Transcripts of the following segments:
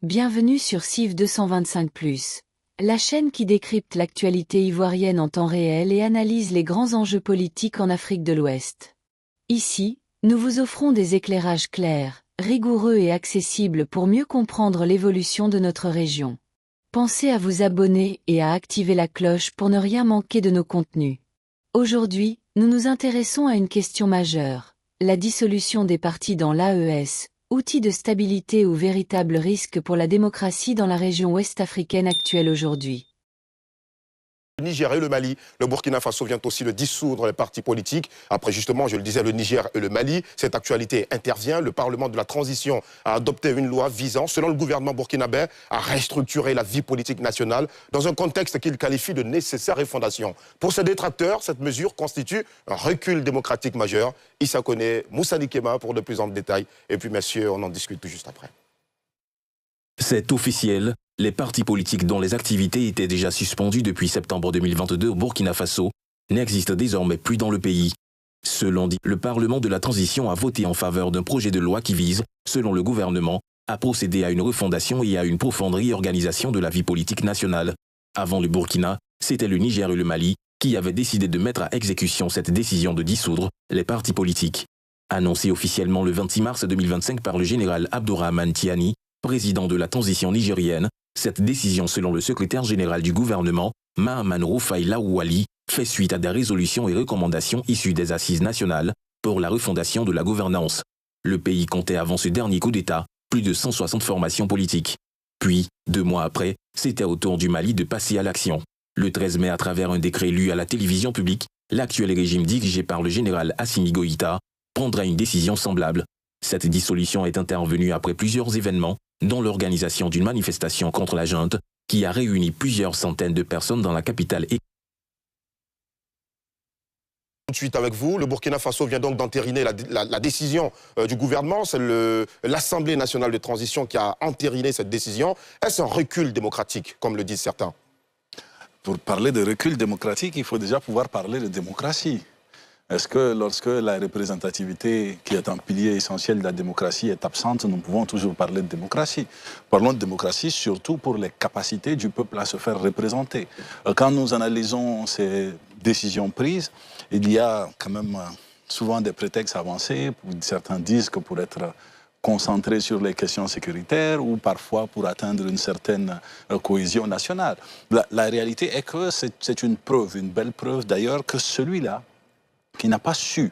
Bienvenue sur CIV 225+, la chaîne qui décrypte l'actualité ivoirienne en temps réel et analyse les grands enjeux politiques en Afrique de l'Ouest. Ici, nous vous offrons des éclairages clairs, rigoureux et accessibles pour mieux comprendre l'évolution de notre région. Pensez à vous abonner et à activer la cloche pour ne rien manquer de nos contenus. Aujourd'hui, nous nous intéressons à une question majeure, la dissolution des partis dans l'AES, outil de stabilité ou véritable risque pour la démocratie dans la région ouest-africaine actuelle aujourd'hui. Le Niger et le Mali, le Burkina Faso vient aussi de dissoudre les partis politiques. Après justement, je le disais, le Niger et le Mali, cette actualité intervient. Le Parlement de la transition a adopté une loi visant, selon le gouvernement burkinabé, à restructurer la vie politique nationale dans un contexte qu'il qualifie de nécessaire refondation. Pour ses détracteurs, cette mesure constitue un recul démocratique majeur. Issa Koné, Moussa Nikema pour de plus amples détails. Et puis messieurs, on en discute tout juste après. C'est officiel, les partis politiques dont les activités étaient déjà suspendues depuis septembre 2022 au Burkina Faso n'existent désormais plus dans le pays. Selon dit, le Parlement de la transition a voté en faveur d'un projet de loi qui vise, selon le gouvernement, à procéder à une refondation et à une profonde réorganisation de la vie politique nationale. Avant le Burkina, c'était le Niger et le Mali qui avaient décidé de mettre à exécution cette décision de dissoudre les partis politiques. Annoncé officiellement le 26 mars 2025 par le général Abdourahmane Tiani, président de la transition nigérienne, cette décision, selon le secrétaire général du gouvernement, Mahaman Rufai Laouali, fait suite à des résolutions et recommandations issues des assises nationales pour la refondation de la gouvernance. Le pays comptait avant ce dernier coup d'État plus de 160 formations politiques. Puis, 2 mois après, c'était au tour du Mali de passer à l'action. Le 13 mai, à travers un décret lu à la télévision publique, l'actuel régime dirigé par le général Assimi Goïta prendra une décision semblable. Cette dissolution est intervenue après plusieurs événements, dont l'organisation d'une manifestation contre la junte qui a réuni plusieurs centaines de personnes dans la capitale. Tout de suite avec vous, le Burkina Faso vient donc d'entériner la décision du gouvernement. C'est l'Assemblée nationale de transition qui a entériné cette décision. Est-ce un recul démocratique, comme le disent certains? Pour parler de recul démocratique, il faut déjà pouvoir parler de démocratie. Est-ce que lorsque la représentativité, qui est un pilier essentiel de la démocratie, est absente, nous pouvons toujours parler de démocratie? Parlons de démocratie surtout pour les capacités du peuple à se faire représenter. Quand nous analysons ces décisions prises, il y a quand même souvent des prétextes avancés. Certains disent que pour être concentrés sur les questions sécuritaires ou parfois pour atteindre une certaine cohésion nationale. La réalité est que c'est une preuve, une belle preuve d'ailleurs, que celui-là, qui n'a pas su,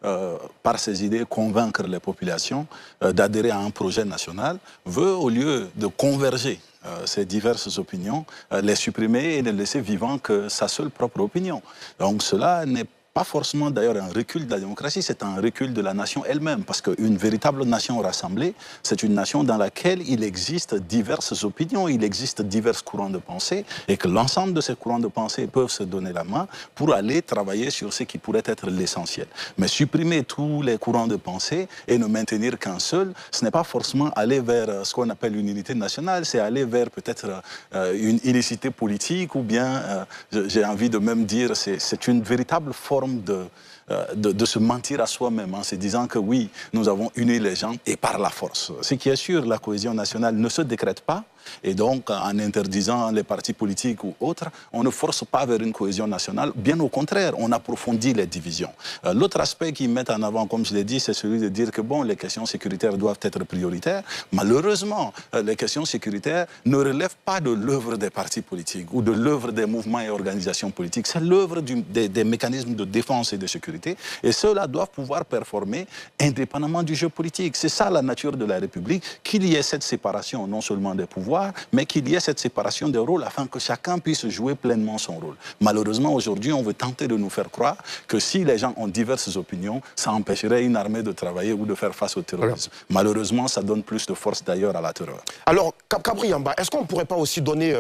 par ses idées, convaincre les populations d'adhérer à un projet national, veut, au lieu de converger ces diverses opinions, les supprimer et ne laisser vivant que sa seule propre opinion. Donc cela n'est pas forcément d'ailleurs un recul de la démocratie, c'est un recul de la nation elle-même, parce qu'une véritable nation rassemblée, c'est une nation dans laquelle il existe diverses opinions, il existe divers courants de pensée, et que l'ensemble de ces courants de pensée peuvent se donner la main pour aller travailler sur ce qui pourrait être l'essentiel. Mais supprimer tous les courants de pensée et ne maintenir qu'un seul, ce n'est pas forcément aller vers ce qu'on appelle une unité nationale, c'est aller vers peut-être une unicité politique, ou bien, j'ai envie de même dire, c'est une véritable forme de se mentir à soi-même, en se disant que oui, nous avons uni les gens et par la force. Ce qui est sûr, la cohésion nationale ne se décrète pas, et donc en interdisant les partis politiques ou autres, on ne force pas vers une cohésion nationale, bien au contraire, on approfondit les divisions. L'autre aspect qu'ils mettent en avant, comme je l'ai dit, c'est celui de dire que bon, les questions sécuritaires doivent être prioritaires. Malheureusement, les questions sécuritaires ne relèvent pas de l'œuvre des partis politiques ou de l'œuvre des mouvements et organisations politiques, c'est l'œuvre des mécanismes de défense et de sécurité, et ceux-là doivent pouvoir performer indépendamment du jeu politique. C'est ça la nature de la République, qu'il y ait cette séparation non seulement des pouvoirs, mais qu'il y ait cette séparation des rôles afin que chacun puisse jouer pleinement son rôle. Malheureusement, aujourd'hui, on veut tenter de nous faire croire que si les gens ont diverses opinions, ça empêcherait une armée de travailler ou de faire face au terrorisme. Malheureusement, ça donne plus de force d'ailleurs à la terreur. Alors, Kabri Yamba, est-ce qu'on ne pourrait pas aussi donner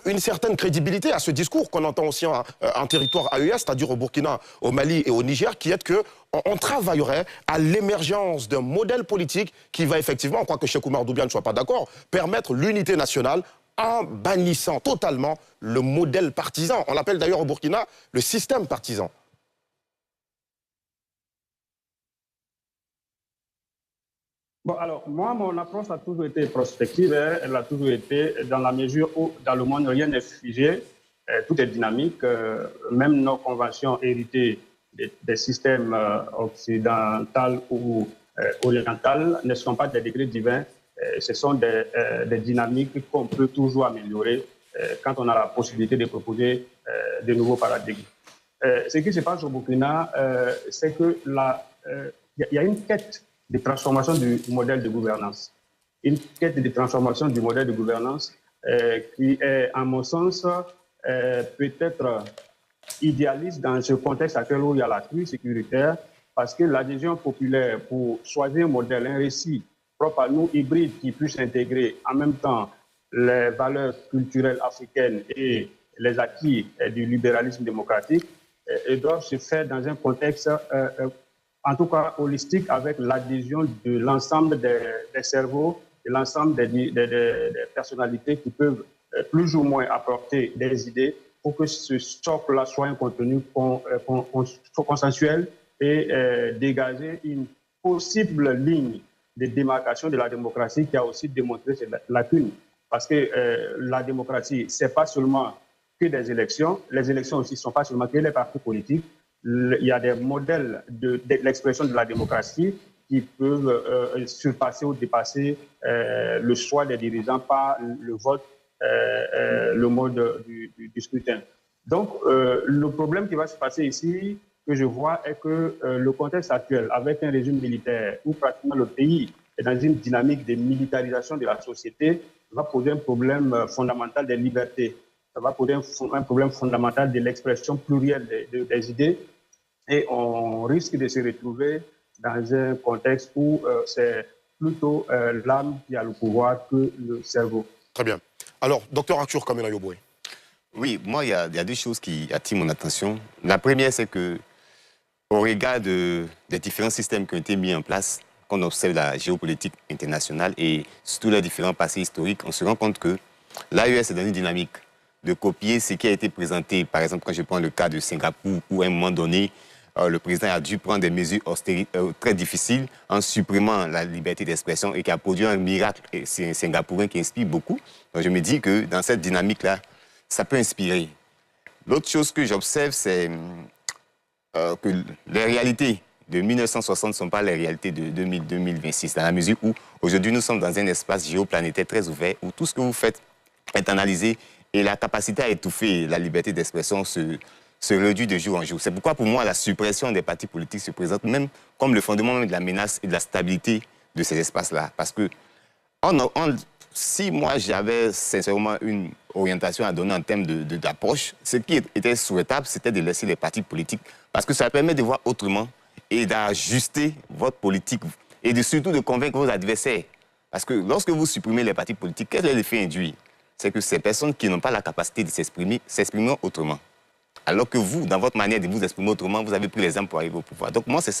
une certaine crédibilité à ce discours qu'on entend aussi en territoire AES, c'est-à-dire au Burkina, au Mali et au Niger, qui est que on travaillerait à l'émergence d'un modèle politique qui va effectivement, quoi que Cheikh Oumar Doumbia ne soit pas d'accord, permettre l'unité nationale en bannissant totalement le modèle partisan. On l'appelle d'ailleurs au Burkina le système partisan. Bon, alors, moi, mon approche a toujours été prospective. Hein. Elle a toujours été dans la mesure où, dans le monde, rien n'est figé, tout est dynamique. Même nos conventions héritées des systèmes occidentaux ou orientaux ne sont pas des décrets divins. Ce sont des dynamiques qu'on peut toujours améliorer quand on a la possibilité de proposer de nouveaux paradigmes. Ce qui se passe au Burkina, c'est que y a une quête de transformation du modèle de gouvernance. Une quête de transformation du modèle de gouvernance qui est, à mon sens, peut-être idéaliste dans ce contexte actuel où il y a la crise sécuritaire, parce que l'adhésion populaire pour choisir un modèle, un récit propre à nous, hybride, qui puisse intégrer en même temps les valeurs culturelles africaines et les acquis du libéralisme démocratique, et doivent se faire dans un contexte en tout cas holistique, avec l'adhésion de l'ensemble des cerveaux, de l'ensemble des personnalités qui peuvent plus ou moins apporter des idées pour que ce socle-là soit un contenu consensuel et dégager une possible ligne de démarcation de la démocratie qui a aussi démontré ses lacunes. Parce que la démocratie, ce n'est pas seulement que des élections. Les élections aussi ne sont pas seulement que les partis politiques. Il y a des modèles de l'expression de la démocratie qui peuvent surpasser ou dépasser le choix des dirigeants par le vote, le mode du scrutin. Donc, le problème qui va se passer ici, que je vois, est que le contexte actuel, avec un régime militaire où pratiquement le pays est dans une dynamique de militarisation de la société, va poser un problème fondamental des libertés. Ça va poser un problème fondamental de l'expression plurielle des idées. Et on risque de se retrouver dans un contexte où c'est plutôt l'âme qui a le pouvoir que le cerveau. Très bien. Alors, docteur Arthur Kamena Yoboué. Oui, moi, il y a deux choses qui attirent mon attention. La première, c'est que, au regard des différents systèmes qui ont été mis en place, quand on observe la géopolitique internationale et surtout les différents passés historiques, on se rend compte que l'AES est dans une dynamique de copier ce qui a été présenté. Par exemple, quand je prends le cas de Singapour, où à un moment donné, le président a dû prendre des mesures très difficiles en supprimant la liberté d'expression et qui a produit un miracle singapourien qui inspire beaucoup. Donc je me dis que dans cette dynamique-là, ça peut inspirer. L'autre chose que j'observe, c'est que les réalités de 1960 ne sont pas les réalités de 2026, dans la mesure où aujourd'hui nous sommes dans un espace géoplanétaire très ouvert, où tout ce que vous faites est analysé et la capacité à étouffer la liberté d'expression se réduit de jour en jour. C'est pourquoi, pour moi, la suppression des partis politiques se présente même comme le fondement de la menace et de la stabilité de ces espaces-là. Parce que si moi, j'avais sincèrement une orientation à donner en termes d'approche, ce qui était souhaitable, c'était de laisser les partis politiques, parce que ça permet de voir autrement et d'ajuster votre politique et surtout de convaincre vos adversaires. Parce que lorsque vous supprimez les partis politiques, quel est l'effet induit? C'est que ces personnes qui n'ont pas la capacité de s'exprimeront autrement. Alors que vous, dans votre manière de vous exprimer autrement, vous avez pris les armes pour arriver au pouvoir. Donc moi, c'est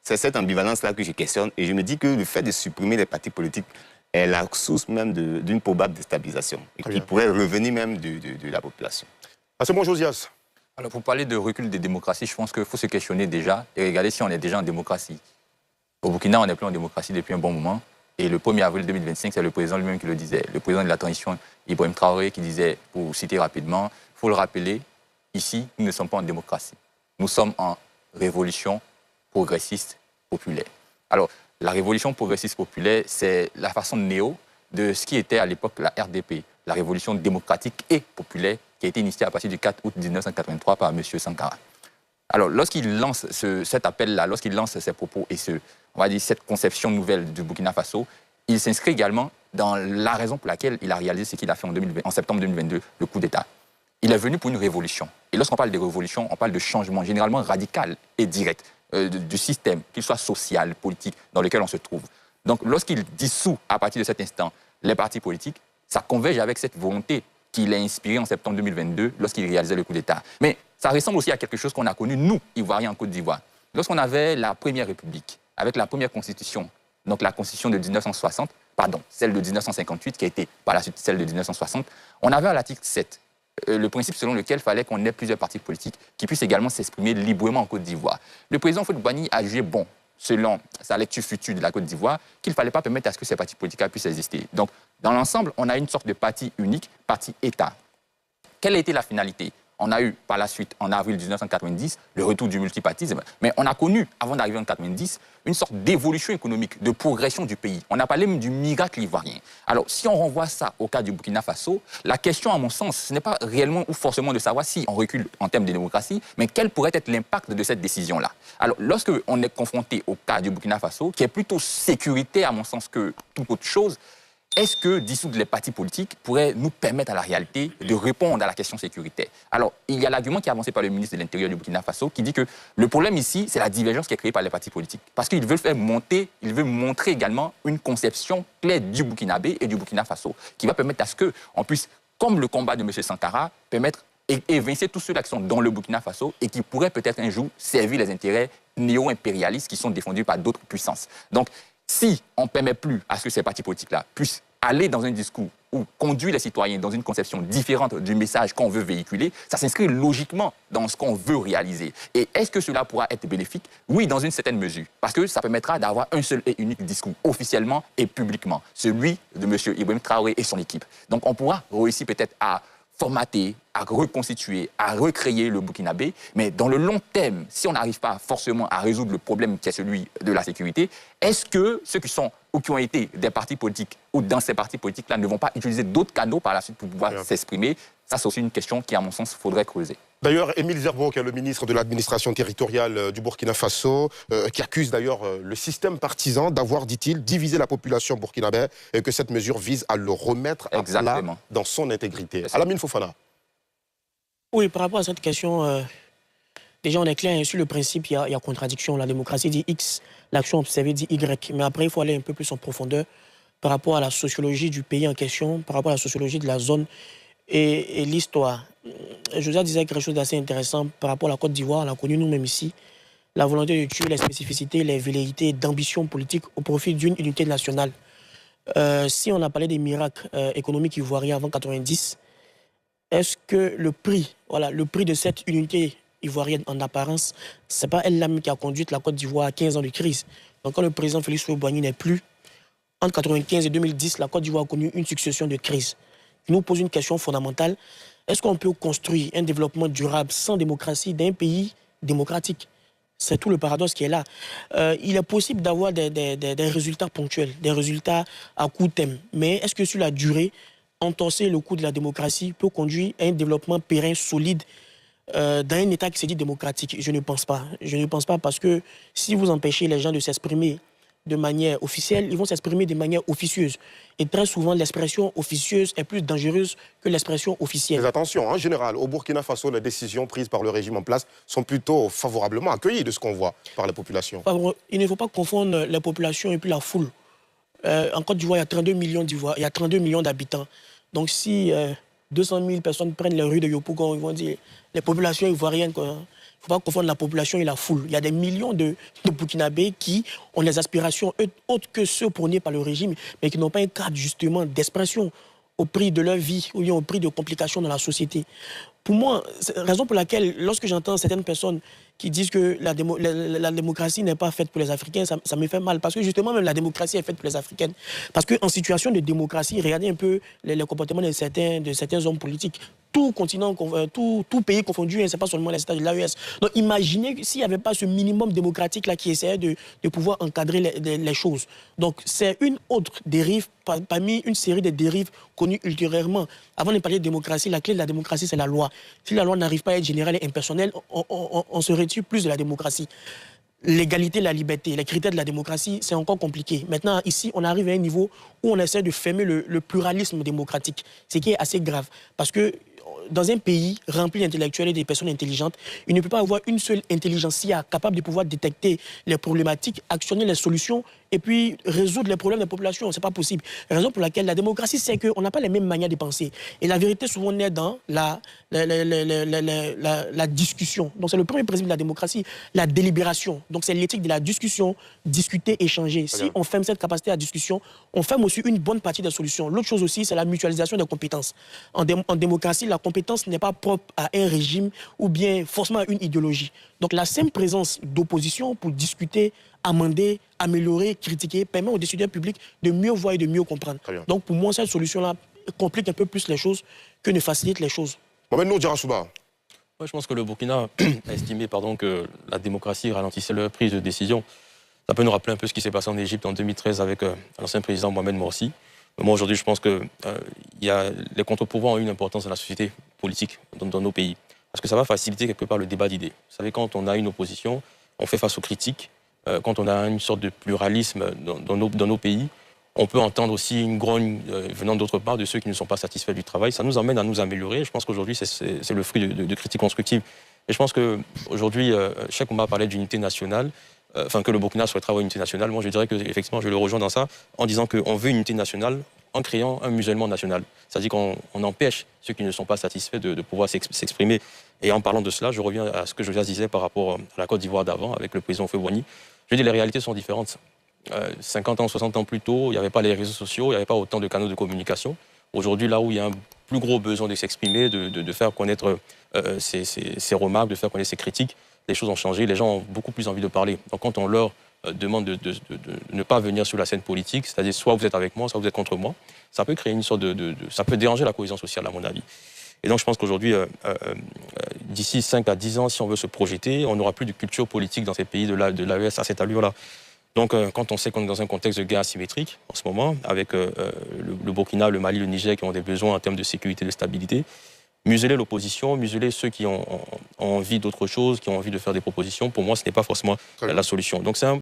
cette ambivalence-là que je questionne. Et je me dis que le fait de supprimer les partis politiques est la source même d'une probable déstabilisation. Et qui pourrait revenir même de la population. Ah, c'est bon, Josias. Alors, pour parler de recul des démocraties, je pense qu'il faut se questionner déjà et regarder si on est déjà en démocratie. Au Burkina, on n'est plus en démocratie depuis un bon moment. Et le 1er avril 2025, c'est le président lui-même qui le disait. Le président de la transition, Ibrahim Traoré, qui disait, pour citer rapidement, il faut le rappeler, ici, nous ne sommes pas en démocratie. Nous sommes en révolution progressiste populaire. Alors, la révolution progressiste populaire, c'est la façon néo de ce qui était à l'époque la RDP, la révolution démocratique et populaire, qui a été initiée à partir du 4 août 1983 par M. Sankara. Alors, lorsqu'il lance cet appel-là, lorsqu'il lance ses propos et on va dire, cette conception nouvelle du Burkina Faso, il s'inscrit également dans la raison pour laquelle il a réalisé ce qu'il a fait en septembre 2022, le coup d'État. Il est venu pour une révolution. Et lorsqu'on parle de révolution, on parle de changement généralement radical et direct du système, qu'il soit social, politique, dans lequel on se trouve. Donc, lorsqu'il dissout, à partir de cet instant, les partis politiques, ça converge avec cette volonté qu'il a inspirée en septembre 2022, lorsqu'il réalisait le coup d'État. Mais ça ressemble aussi à quelque chose qu'on a connu, nous, Ivoiriens, en Côte d'Ivoire. Lorsqu'on avait la Première République, avec la première constitution, donc la constitution de 1960, pardon, celle de 1958, qui a été par la suite celle de 1960, on avait à l'article 7 le principe selon lequel il fallait qu'on ait plusieurs partis politiques qui puissent également s'exprimer librement en Côte d'Ivoire. Le président Houphouët-Boigny a jugé bon selon sa lecture future de la Côte d'Ivoire, qu'il ne fallait pas permettre à ce que ces partis politiques puissent exister. Donc, dans l'ensemble, on a une sorte de parti unique, parti État. Quelle a été la finalité? On a eu par la suite, en avril 1990, le retour du multipartisme. Mais on a connu, avant d'arriver en 90, une sorte d'évolution économique, de progression du pays. On a parlé même du miracle ivoirien. Alors, si on renvoie ça au cas du Burkina Faso, la question, à mon sens, ce n'est pas réellement ou forcément de savoir si on recule en termes de démocratie, mais quel pourrait être l'impact de cette décision-là. Alors, lorsque on est confronté au cas du Burkina Faso, qui est plutôt sécurité, à mon sens, que toute autre chose, est-ce que dissoudre les partis politiques pourrait nous permettre à la réalité de répondre à la question sécuritaire? Alors, il y a l'argument qui est avancé par le ministre de l'Intérieur du Burkina Faso qui dit que le problème ici, c'est la divergence qui est créée par les partis politiques. Parce qu'il veut faire monter, il veut montrer également une conception claire du Burkinabé et du Burkina Faso qui va permettre à ce qu'on puisse, comme le combat de M. Sankara, permettre et évincer tous ceux qui sont dans le Burkina Faso et qui pourraient peut-être un jour servir les intérêts néo-impérialistes qui sont défendus par d'autres puissances. Donc, si on ne permet plus à ce que ces partis politiques-là puissent aller dans un discours ou conduire les citoyens dans une conception différente du message qu'on veut véhiculer, ça s'inscrit logiquement dans ce qu'on veut réaliser. Et est-ce que cela pourra être bénéfique? Oui, dans une certaine mesure. Parce que ça permettra d'avoir un seul et unique discours, officiellement et publiquement, celui de M. Ibrahim Traoré et son équipe. Donc on pourra réussir peut-être à formater, à reconstituer, à recréer le Burkinabé. Mais dans le long terme, si on n'arrive pas forcément à résoudre le problème qui est celui de la sécurité, est-ce que ceux qui sont ou qui ont été des partis politiques ou dans ces partis politiques-là ne vont pas utiliser d'autres canaux par la suite pour pouvoir s'exprimer? Ça, c'est aussi une question qui, à mon sens, faudrait creuser. D'ailleurs, Émile Zerbo, qui est le ministre de l'administration territoriale du Burkina Faso, qui accuse d'ailleurs le système partisan d'avoir, dit-il, divisé la population burkinabé et que cette mesure vise à le remettre à plat dans son intégrité. Alamine Fofana. Oui, par rapport à cette question, déjà on est clair sur le principe, il y a contradiction. La démocratie dit X, l'action observée dit Y. Mais après, il faut aller un peu plus en profondeur par rapport à la sociologie du pays en question, par rapport à la sociologie de la zone et l'histoire. Joseph disait quelque chose d'assez intéressant par rapport à la Côte d'Ivoire, on l'a connu nous-mêmes ici. La volonté de tuer les spécificités, les velléités d'ambition politique au profit d'une unité nationale. Si on a parlé des miracles économiques ivoiriens avant 90, est-ce que le prix de cette unité ivoirienne en apparence, c'est pas elle-même qui a conduit la Côte d'Ivoire à 15 ans de crise? Donc quand le président Félix Houphouët-Boigny n'est plus, entre 1995 et 2010, la Côte d'Ivoire a connu une succession de crises. Il nous pose une question fondamentale. Est-ce qu'on peut construire un développement durable sans démocratie d'un pays démocratique? C'est tout le paradoxe qui est là. Il est possible d'avoir des résultats ponctuels, des résultats à court terme. Mais est-ce que sur la durée, entorser le coût de la démocratie peut conduire à un développement pérenne, solide, dans un État qui se dit démocratique? Je ne pense pas. Je ne pense pas parce que si vous empêchez les gens de s'exprimer de manière officielle, ils vont s'exprimer de manière officieuse. Et très souvent, l'expression officieuse est plus dangereuse que l'expression officielle. Mais attention, en général, au Burkina Faso, les décisions prises par le régime en place sont plutôt favorablement accueillies de ce qu'on voit par les populations. Il ne faut pas confondre les populations et puis la foule. En Côte d'Ivoire, il y a 32 millions d'habitants. Donc si 200 000 personnes prennent les rues de Yopougon, ils vont dire les populations ivoiriennes, il ne faut pas confondre la population et la foule. Il y a des millions de Burkinabés qui ont des aspirations autres que ceux prônés par le régime, mais qui n'ont pas un cadre justement d'expression au prix de leur vie ou bien au prix de complications dans la société. Pour moi, c'est la raison pour laquelle, lorsque j'entends certaines personnes qui disent que la démocratie n'est pas faite pour les Africains, ça me fait mal. Parce que justement, même la démocratie est faite pour les Africaines. Parce qu'en situation de démocratie, regardez un peu les comportements de certains hommes politiques. Tout continent, tout pays confondu, hein, ce n'est pas seulement les États de l'AES. Donc imaginez s'il n'y avait pas ce minimum démocratique-là qui essayait de pouvoir encadrer les choses. Donc c'est une autre dérive parmi une série de dérives connues ultérieurement. Avant de parler de démocratie, la clé de la démocratie, c'est la loi. Si la loi n'arrive pas à être générale et impersonnelle, on se retire plus de la démocratie. L'égalité, la liberté, les critères de la démocratie, c'est encore compliqué. Maintenant, ici, on arrive à un niveau où on essaie de fermer le pluralisme démocratique, ce qui est assez grave. Parce que dans un pays rempli d'intellectuels et de personnes intelligentes, il ne peut pas avoir une seule intelligentsia capable de pouvoir détecter les problématiques, actionner les solutions et puis résoudre les problèmes des populations. Ce n'est pas possible. La raison pour laquelle la démocratie, c'est qu'on n'a pas les mêmes manières de penser. Et la vérité souvent naît dans la discussion. Donc c'est le premier principe de la démocratie, la délibération. Donc c'est l'éthique de la discussion, discuter, échanger. Si on ferme cette capacité à discussion, on ferme aussi une bonne partie des solutions. L'autre chose aussi, c'est la mutualisation des compétences. En démocratie, la compétence n'est pas propre à un régime ou bien forcément à une idéologie. Donc la simple présence d'opposition pour discuter, amender, améliorer, critiquer, permet aux décideurs publics de mieux voir et de mieux comprendre. Donc pour moi, cette solution-là complique un peu plus les choses que ne facilite les choses. Mohamed Nour Djarachouba. Moi, je pense que le Burkina a estimé que la démocratie ralentissait leur prise de décision. Ça peut nous rappeler un peu ce qui s'est passé en Égypte en 2013 avec l'ancien président Mohamed Morsi. Mais moi, aujourd'hui, je pense que les contre-pouvoirs ont une importance dans la société politique, dans nos pays. Parce que ça va faciliter quelque part le débat d'idées. Vous savez, quand on a une opposition, on fait face aux critiques. Quand on a une sorte de pluralisme dans nos pays, on peut entendre aussi une grogne venant d'autre part de ceux qui ne sont pas satisfaits du travail. Ça nous emmène à nous améliorer. Je pense qu'aujourd'hui, c'est le fruit de critiques constructives. Et je pense qu'aujourd'hui, Cheikh Oumar parlait d'unité nationale, que le Burkina souhaiterait avoir une unité nationale. Moi, je dirais qu'effectivement, je le rejoins dans ça, en disant qu'on veut une unité nationale en créant un musulman national. C'est-à-dire qu'on empêche ceux qui ne sont pas satisfaits de pouvoir s'exprimer. Et en parlant de cela, je reviens à ce que Josias disait par rapport à la Côte d'Ivoire d'avant, avec le président Houphouët-Boigny. Je dis les réalités sont différentes. 50 ans, 60 ans plus tôt, il n'y avait pas les réseaux sociaux, il n'y avait pas autant de canaux de communication. Aujourd'hui, là où il y a un plus gros besoin de s'exprimer, de faire connaître ses remarques, de faire connaître ses critiques, les choses ont changé, les gens ont beaucoup plus envie de parler. Donc quand on leur demande de ne pas venir sur la scène politique, c'est-à-dire soit vous êtes avec moi, soit vous êtes contre moi, ça peut créer une sorte ça peut déranger la cohésion sociale, à mon avis. Et donc je pense qu'aujourd'hui, d'ici 5 à 10 ans, si on veut se projeter, on n'aura plus de culture politique dans ces pays de l'AES à cette allure-là. Donc, quand on sait qu'on est dans un contexte de guerre asymétrique, en ce moment, avec le Burkina, le Mali, le Niger, qui ont des besoins en termes de sécurité et de stabilité, museler l'opposition, museler ceux qui ont envie d'autre chose, qui ont envie de faire des propositions, pour moi, ce n'est pas forcément la solution. Donc, c'est un